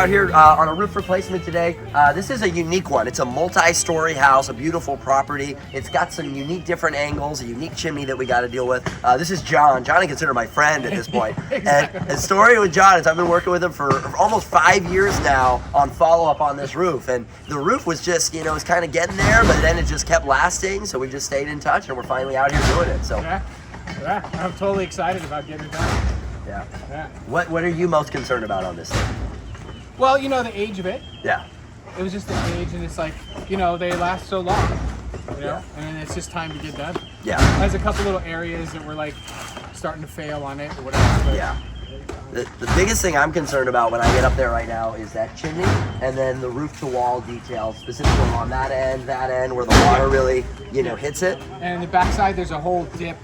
out here on a roof replacement today. This is a unique one. It's a multi-story house, a beautiful property. It's got some unique different angles, a unique chimney that we got to deal with. This is John. John I consider my friend at this point. Exactly. And the story with John is I've been working with him for almost 5 years now on follow-up on this roof. And the roof was just, you know, it's kind of getting there, but then it just kept lasting. So we just stayed in touch and we're finally out here doing it. So yeah, I'm totally excited about getting it done. Yeah. What are you most concerned about on this thing? Well, you know, the age of it. Yeah. It was just the age, and it's like, you know, they last so long, you know, and it's just time to get done. Yeah. There's a couple little areas that were like starting to fail on it or whatever. But yeah. The biggest thing I'm concerned about when I get up there right now is that chimney and then the roof to wall details, specifically on that end where the water really, you know, hits it. And the backside, there's a whole dip.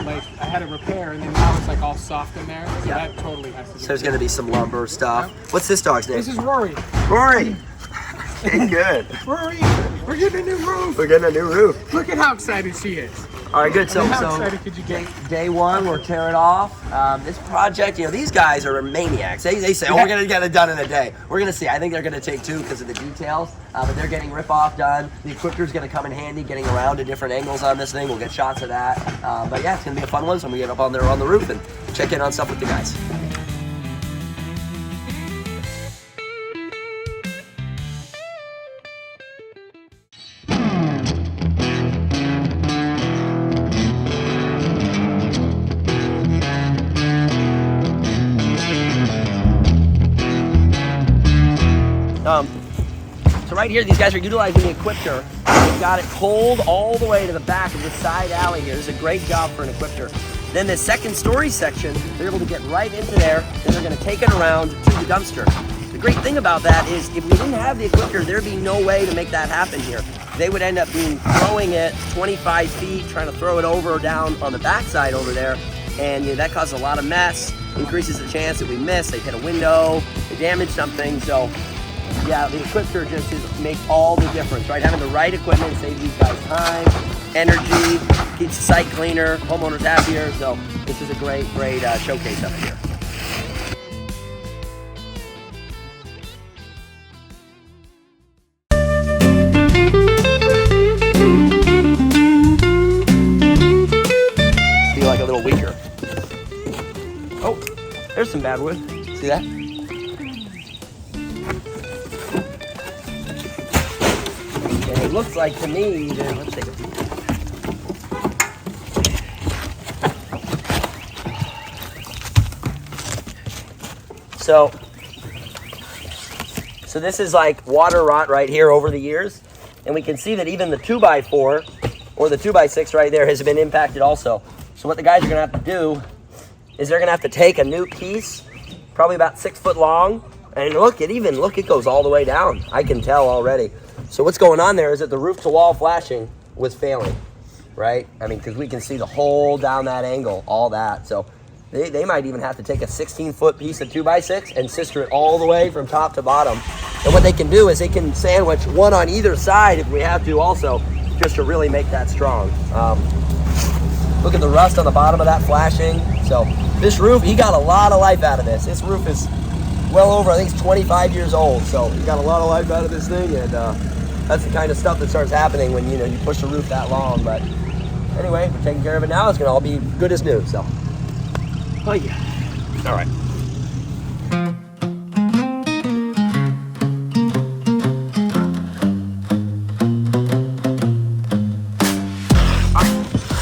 Like I had a repair, and then now it's like all soft in there. So that totally has to be. So there's going to be some lumber stuff. Yep. What's this dog's name? This is Rory. Rory. Okay, good. Rory, we're getting a new roof. We're getting a new roof. Look at how excited she is. All right, good. So excited could you get? Day one, we're tearing off. This project, you know, these guys are maniacs. They say, oh, we're going to get it done in a day. We're going to see. I think they're going to take 2 because of the details, but they're getting rip-off done. The equipter's going to come in handy, getting around to different angles on this thing. We'll get shots of that. But yeah, it's going to be a fun one, so I'm going to get up on there on the roof and check in on stuff with the guys. So right here, these guys are utilizing the equipter. They've got it pulled all the way to the back of the side alley here. This is a great job for an equipter. Then the second story section, they're able to get right into there, and they're going to take it around to the dumpster. The great thing about that is if we didn't have the equipter, there'd be no way to make that happen here. They would end up throwing it 25 feet, trying to throw it over or down on the backside over there, and you know, that causes a lot of mess, increases the chance that we miss, they hit a window, they damage something. So yeah, the equipter just makes all the difference, right? Having the right equipment saves these guys time, energy, keeps the site cleaner, homeowners happier. So this is a great showcase up here. Feel like a little weaker. Oh, there's some bad wood. See that? It looks like to me that, let's take a peek. So this is like water rot right here over the years, and we can see that even the 2x4 or the 2x6 right there has been impacted also. So what the guys are gonna have to do is they're gonna have to take a new piece, probably about 6 foot long, and look, it goes all the way down. I can tell already. So what's going on there is that the roof to wall flashing was failing, right? I mean, because we can see the hole down that angle, all that. So they might even have to take a 16-foot piece of 2x6 and sister it all the way from top to bottom. And what they can do is they can sandwich one on either side if we have to also, just to really make that strong. Look at the rust on the bottom of that flashing. So this roof, he got a lot of life out of this. This roof is well over, I think it's 25 years old. So he got a lot of life out of this thing, and that's the kind of stuff that starts happening when you push the roof that long. But anyway, we're taking care of it now. It's gonna all be good as new. So, oh yeah, all right.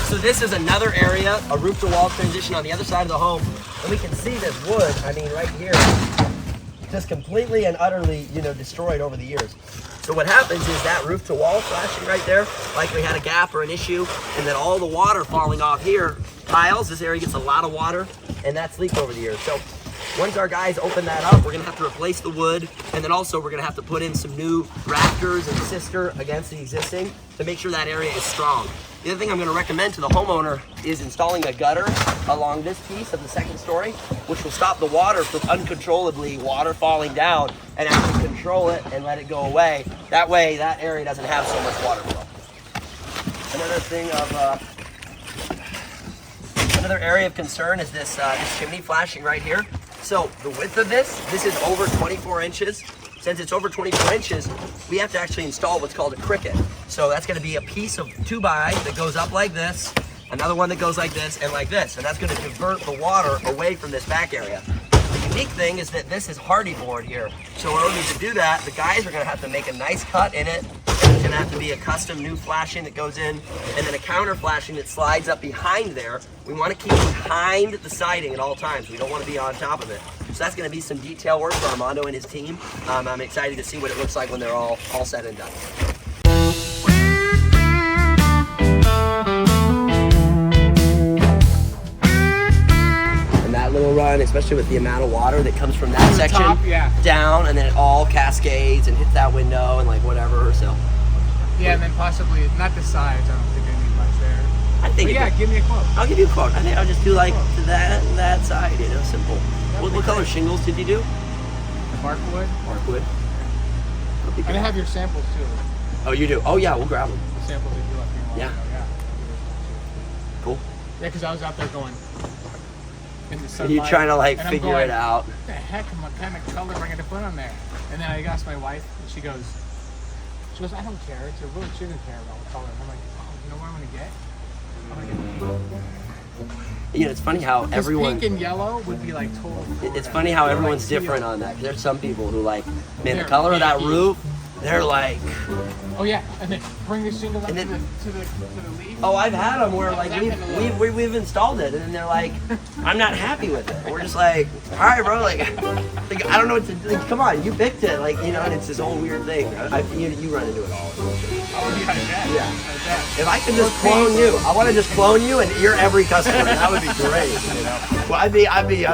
So this is another area, a roof to wall transition on the other side of the home, and we can see this wood. I mean, right here, just completely and utterly, destroyed over the years. So what happens is that roof to wall flashing right there, likely had a gap or an issue, and then all the water falling off here piles. This area gets a lot of water, and that's leaked over the years. So once our guys open that up, we're gonna have to replace the wood, and then also we're gonna have to put in some new rafters and sister against the existing to make sure that area is strong. The other thing I'm going to recommend to the homeowner is installing a gutter along this piece of the second story, which will stop the water from uncontrollably water falling down and actually control it and let it go away. That way, that area doesn't have so much water flow. Another area of concern is this chimney flashing right here. So the width of this is over 24 inches. Since it's over 24 inches, we have to actually install what's called a cricket. So that's gonna be a piece of 2x that goes up like this, another one that goes like this, and like this. And that's gonna divert the water away from this back area. The unique thing is that this is hardy board here. So in order to do that, the guys are gonna have to make a nice cut in it. And it's gonna have to be a custom new flashing that goes in, and then a counter flashing that slides up behind there. We wanna keep behind the siding at all times. We don't wanna be on top of it. So that's gonna be some detail work for Armando and his team. I'm excited to see what it looks like when they're all said and done. That little run, especially with the amount of water that comes from that section top, down, and then it all cascades and hits that window and like whatever. So yeah, and then possibly not the sides. I don't think I need much there. I think give me a quote. I'll give you a quote. I think I'll just do like that side, you know, simple. What color shingles did you do? Barkwood. Barkwood. And I have your samples too. Oh, you do? Oh yeah, we'll grab them. The samples that you left me a while ago. Yeah. Cool. Yeah, because I was out there going. In the sunlight, you're trying to like and figure it out. What the heck? What kind of color am I going to put on there? And then I asked my wife, and she goes, I don't care. It's a really, she doesn't care about what color. And I'm like, oh, you know what I'm going to get? I'm going to get. You know, it's funny how everyone. Pink and yellow would be like total. It's funny how everyone's different on that. 'Cause there's some people who like, man, the color of that roof. They're like. Oh yeah, and then bring the shingles up to the leaf. Oh, I've had them where like we've installed it, and then they're like, I'm not happy with it. We're just like, all right, bro, like I don't know what to do. Like, come on, you picked it, like, you know, and it's this whole weird thing. You run into it all. Oh yeah. If I could just clone you, I want to just clone you, and you're every customer. That would be great. You know? Well, I'd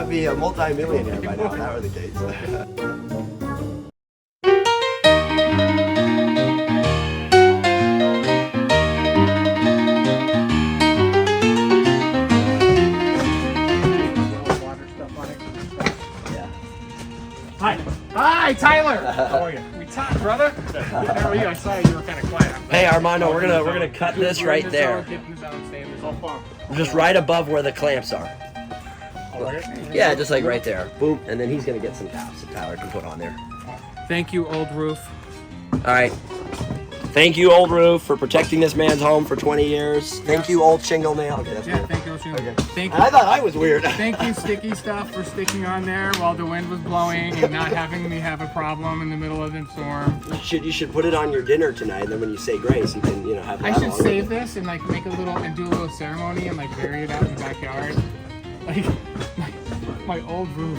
be a multi-millionaire by now if that were the case. Hi, Tyler. How are you? We talked, brother. How are you? I saw you were kind of quiet. Hey, Armando, we're gonna cut this right there, just right above where the clamps are. Yeah, just like right there. Boom, and then he's gonna get some caps that Tyler can put on there. Thank you, Old Roof. All right. Thank you, Old Roof, for protecting this man's home for 20 years. Thank you, Old Shingle Nail. Okay, that's weird. Thank you, Old Shingle. Okay. Thank you. I thought I was weird. Thank you, Sticky Stuff, for sticking on there while the wind was blowing and not having me have a problem in the middle of the storm. You should put it on your dinner tonight, and then when you say grace, you can, you know, have that. I should save this and like make a little and do a little ceremony and like bury it out in the backyard, like my old roof.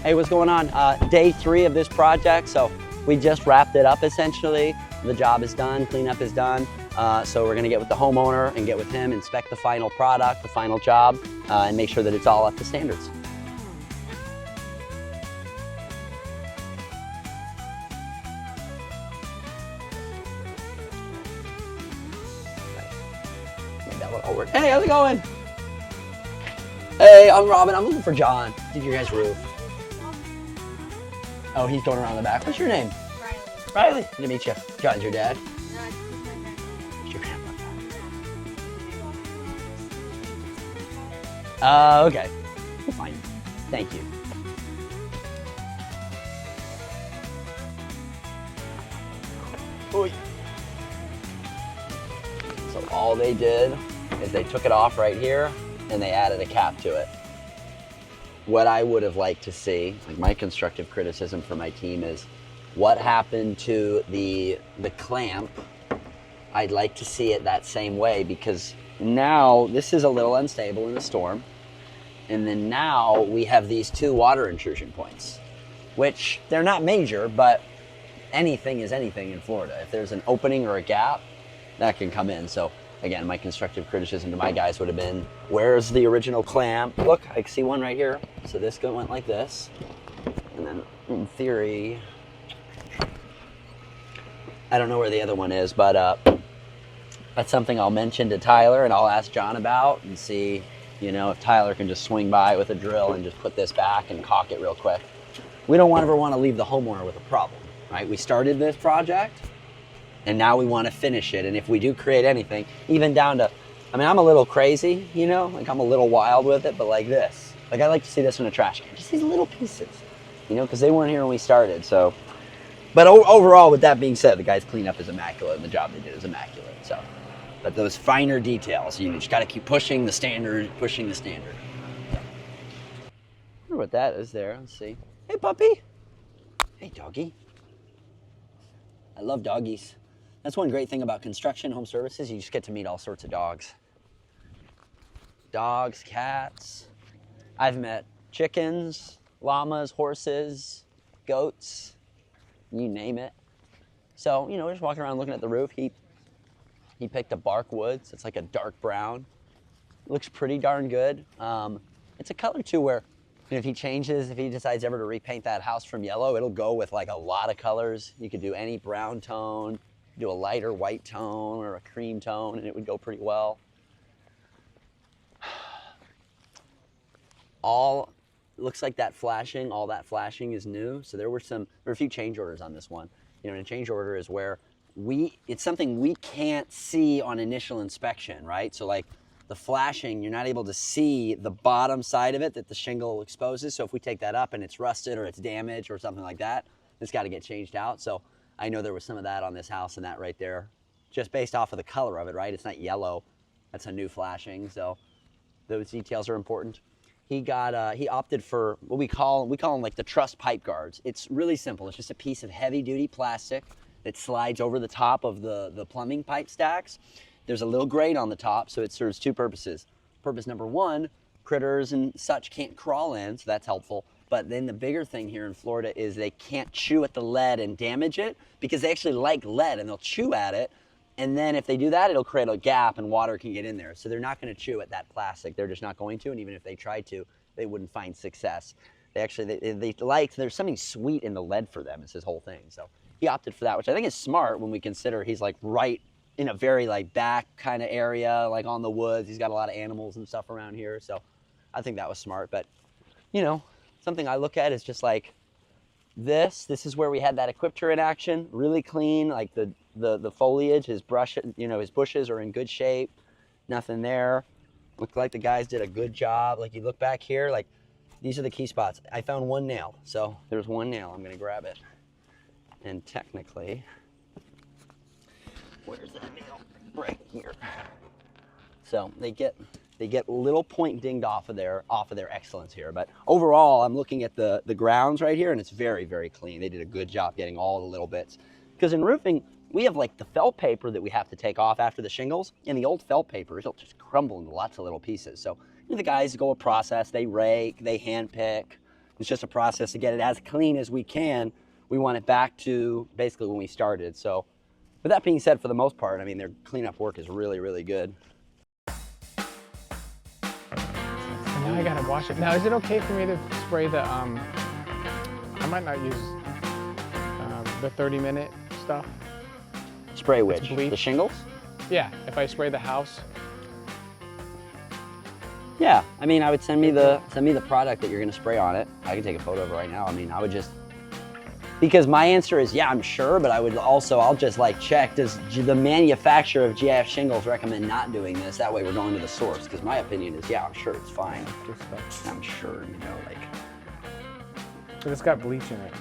Hey, what's going on? Day 3 of this project, so we just wrapped it up essentially. The job is done, cleanup is done. So we're gonna get with the homeowner and get with him, inspect the final product, the final job, and make sure that it's all up to standards. Maybe that one will work. Hey, how's it going? Hey, I'm Robin. I'm looking for John. Did your guys' roof? Oh, he's going around the back. What's your name? Riley. Riley. Good to meet you. John's your dad? No, it's my grandpa. It's your grandpa. Okay. Fine. Thank you. Oy. So all they did is they took it off right here and they added a cap to it. What I would have liked to see, like my constructive criticism for my team is, what happened to the clamp? I'd like to see it that same way, because now this is a little unstable in the storm. And then now we have these 2 water intrusion points, which they're not major, but anything is anything in Florida. If there's an opening or a gap, that can come in. So again, my constructive criticism to my guys would have been, where's the original clamp? Look, I can see one right here. So this went like this. And then in theory, I don't know where the other one is, but That's something I'll mention to Tyler and I'll ask John about and see, you know, if Tyler can just swing by with a drill and just put this back and caulk it real quick. We don't ever want to leave the homeowner with a problem, right? We started this project and now we want to finish it. And if we do create anything, even down to, I mean, I'm a little crazy, you know, like I'm a little wild with it, but like this, like I like to see this in a trash can, just these little pieces, you know, because they weren't here when we started. So, but overall, with that being said, the guy's cleanup is immaculate and the job they did is immaculate. So, but those finer details, you just got to keep pushing the standard, pushing the standard. Yeah. I wonder what that is there. Let's see. Hey, puppy. Hey, doggy. I love doggies. That's one great thing about construction, home services. You just get to meet all sorts of dogs. Dogs, cats. I've met chickens, llamas, horses, goats, you name it. So, you know, just walking around looking at the roof. He picked a bark wood, so it's like a dark brown. Looks pretty darn good. It's a color too where, you know, if he decides ever to repaint that house from yellow, it'll go with like a lot of colors. You could do any brown tone, do a lighter white tone or a cream tone, and it would go pretty well. Looks like that flashing, all that flashing is new. So there were a few change orders on this one. You know, and a change order is where it's something we can't see on initial inspection, right? So like the flashing, you're not able to see the bottom side of it that the shingle exposes. So if we take that up and it's rusted or it's damaged or something like that, it's got to get changed out. So I know there was some of that on this house and that right there, just based off of the color of it, right? It's not yellow. That's a new flashing. So those details are important. He opted for what we call them like the truss pipe guards. It's really simple. It's just a piece of heavy duty plastic that slides over the top of the plumbing pipe stacks. There's a little grate on the top, so it serves two purposes. Purpose number one, critters and such can't crawl in, so that's helpful. But then the bigger thing here in Florida is they can't chew at the lead and damage it because they actually like lead and they'll chew at it. And then if they do that, it'll create a gap and water can get in there. So they're not going to chew at that plastic. They're just not going to. And even if they tried to, they wouldn't find success. There's something sweet in the lead for them. It's his whole thing. So he opted for that, which I think is smart when we consider he's like right in a very like back kind of area, like on the woods. He's got a lot of animals and stuff around here. So I think that was smart. But, you know, something I look at is just like this is where we had that equipter in action, really clean, like the foliage, his brush, you know, his bushes are in good shape, nothing there. Looked like the guys did a good job. Like you look back here, like these are the key spots. I found one nail, so there's one nail. I'm gonna grab it. And technically, where's that nail? Right here. So they get a little point dinged off of their excellence here. But overall, I'm looking at the grounds right here, and it's very, very clean. They did a good job getting all the little bits. Because in roofing, we have like the felt paper that we have to take off after the shingles, and the old felt paper, it'll just crumble into lots of little pieces. So you know, the guys go a process, they rake, they hand pick. It's just a process to get it as clean as we can. We want it back to basically when we started. So with that being said, for the most part, I mean, their cleanup work is really, really good. Now I gotta wash it. Now, is it okay for me to spray the, I might not use the 30-minute stuff. Spray which? Bleach. The shingles? Yeah, if I spray the house. Yeah, I mean, I would send me the product that you're gonna spray on it. I can take a photo of it right now. I mean, I would just, because my answer is, yeah, I'm sure, but I'll just like check, does the manufacturer of GIF shingles recommend not doing this? That way we're going to the source, because my opinion is, yeah, I'm sure it's fine. I'm sure, you know, like. But it's got bleach in it.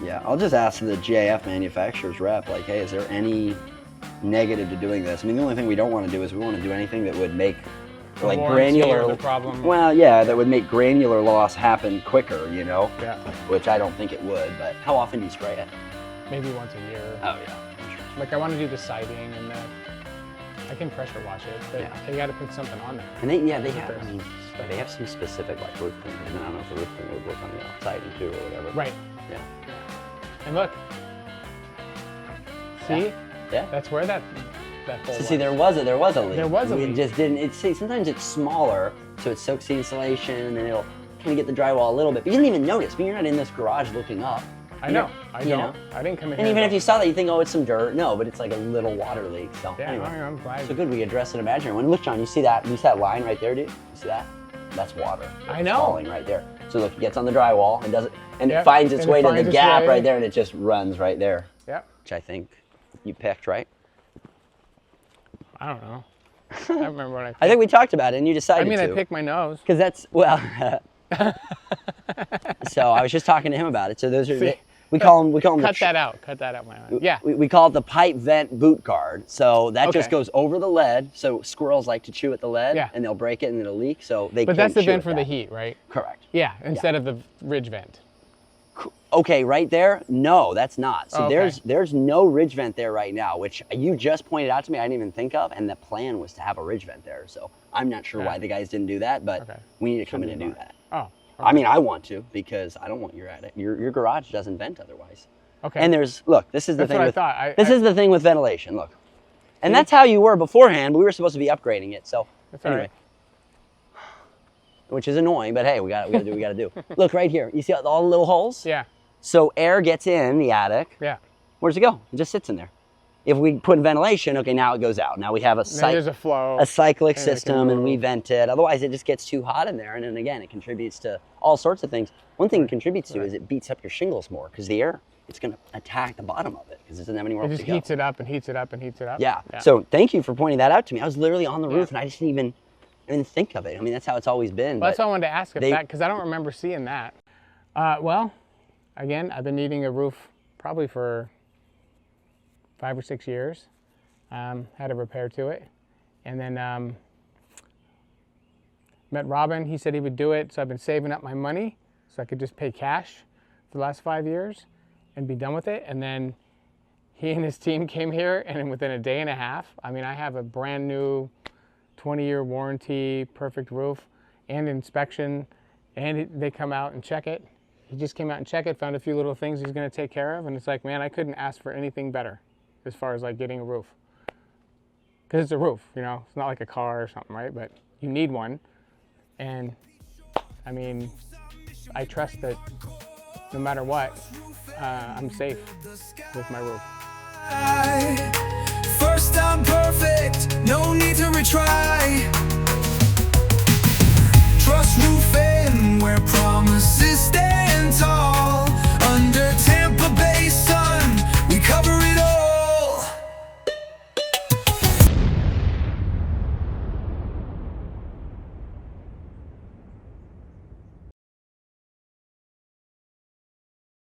Yeah, I'll just ask the GIF manufacturer's rep, like, hey, is there any negative to doing this? I mean, the only thing we don't want to do is we want to do anything that would make like granular the problem. Well, yeah, that would make granular loss happen quicker, you know? Yeah. Which I don't think it would, but how often do you spray it? Maybe once a year. Oh, yeah. Like I want to do the siding and I can pressure wash it, but Yeah. you got to put something on there. And they have some specific like roof cleaners. I don't know if the roof cleaner would work on the siding too or whatever. Right. Yeah. And look. See? Yeah. That's where that hole So see, there was a leak. There was a leak. We just didn't. Sometimes it's smaller, so it soaks the insulation, and then it'll kind of get the drywall a little bit. But you didn't even notice. I mean, you're not in this garage looking up. I know. I You don't. know? I didn't come in And here. even if you saw that, you think, oh, it's some dirt. No, but it's like a little water leak. So Yeah, anyway. I'm glad. So good, we addressed an imaginary one. Look, John, you see that? You see that line right there, dude? You see that? That's water. I It's know. falling right there. So look, it gets on the drywall and does it, and Yep, it finds its and it way to finds the its gap way. right there, and it just runs right there. Yep. Which I think you picked, right? I don't know. I don't remember what I picked. I think we talked about it, and you decided I to. picked my nose. Because that's, well, so I was just talking to him about it. So those are, See? we call them Cut that out. Cut that out, my eye. Yeah. We call it the pipe vent boot guard. So that just Okay. goes over the lead. So squirrels like to chew at the lead, Yeah. and they'll break it and it'll leak. So they But can't that's the chew vent at for the that. heat, right? Correct. Yeah, instead of the ridge vent. Okay, right there, no, that's not. So Oh, okay. there's no ridge vent there right now, which you just pointed out to me. I didn't even think of, and the plan was to have a ridge vent there. So I'm not sure Yeah. why the guys didn't do that, but Okay. we need to come in Shouldn't and be do that. Oh. I mean, I want to because I don't want your attic. Your garage doesn't vent otherwise. Okay. And there's, look, this is the That's thing what I with, thought. this is the thing with ventilation, look. And that's how you were beforehand, but we were supposed to be upgrading it, so That's all anyway. right. Which is annoying, but hey, we gotta do what we gotta do. Look right here, you see all the little holes? Yeah. So air gets in the attic. Yeah. Where does it go? It just sits in there. If we put ventilation, okay, now it goes out. Now we have Now there's a flow. a cyclic and it can system and we move. vent it. Otherwise, it just gets too hot in there. And then again, it contributes to all sorts of things. One thing it contributes to is it beats up your shingles more because the air, it's going to attack the bottom of it because it doesn't have anywhere It else just to go. heats it up and heats it up and heats it up. Yeah. So thank you for pointing that out to me. I was literally on the roof and I just didn't even think of it. I mean, that's how it's always been. Well, that's but why I wanted to ask if they- that, because I don't remember seeing that. Well, again, I've been needing a roof probably for 5 or 6 years. Had a repair to it. And then met Robin. He said he would do it. So I've been saving up my money so I could just pay cash for the last 5 years and be done with it. And then he and his team came here, and within a day and a half, I mean, I have a brand new 20-year warranty, perfect roof, and inspection, and they come out and check it. He just came out and checked it, found a few little things he's going to take care of, and it's like, man, I couldn't ask for anything better as far as like getting a roof. Because it's a roof, you know, it's not like a car or something, right? But you need one, and I mean, I trust that no matter what, I'm safe with my roof. First time perfect, no need to retry.